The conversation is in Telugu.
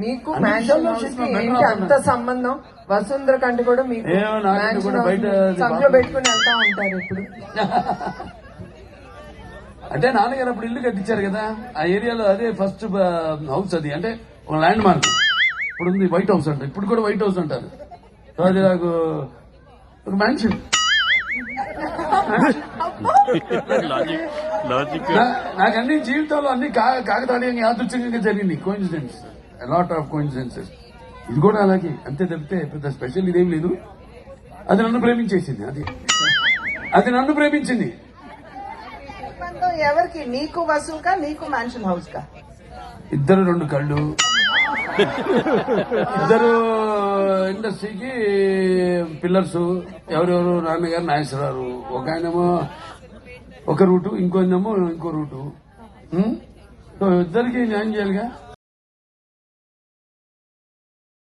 మీకు మ్యాన్షన్ హౌస్ కి ఏంటి అంత సంబంధం? వసుంధర కంటే కూడా మీకు సంఖ్యలో పెట్టుకుని వెళ్తా ఉంటారు ఇప్పుడు. అంటే నాన్నగారు అప్పుడు ఇల్లు కట్టించారు కదా ఆ ఏరియాలో, అదే ఫస్ట్ హౌస్ అది, అంటే ఒక ల్యాండ్ మార్క్. ఇప్పుడు ఉంది వైట్ హౌస్ అంటారు, ఇప్పుడు కూడా వైట్ హౌస్ అంటారు. సో అది నాకు ఒక మ్యాన్షన్. నాకు అన్ని జీవితంలో అన్ని కాకతాళీయంగా యాదృచ్ఛికంగా జరిగింది. Coincidence, lot of coincidences. ఇది కూడా అలాగే, అంతే తప్పితే పెద్ద స్పెషల్ ఇదేం లేదు. అది నన్ను ప్రేమించేసింది, అది నన్ను ప్రేమించింది. ఎవరికి? నీకు వసూకా, నీకు మ్యాన్షన్ హౌస్ కా? ఇద్దరు రెండు కళ్ళు, ఇద్దరు ఇండస్ట్రీకి పిల్లర్స్. ఎవరెవరు? నాన్నగారు నాగేశ్వరరావు, ఒక ఆయనేమో ఒక రూటు, ఇంకో రూటు. సో ఇద్దరికి న్యాయం చేయాలిగా.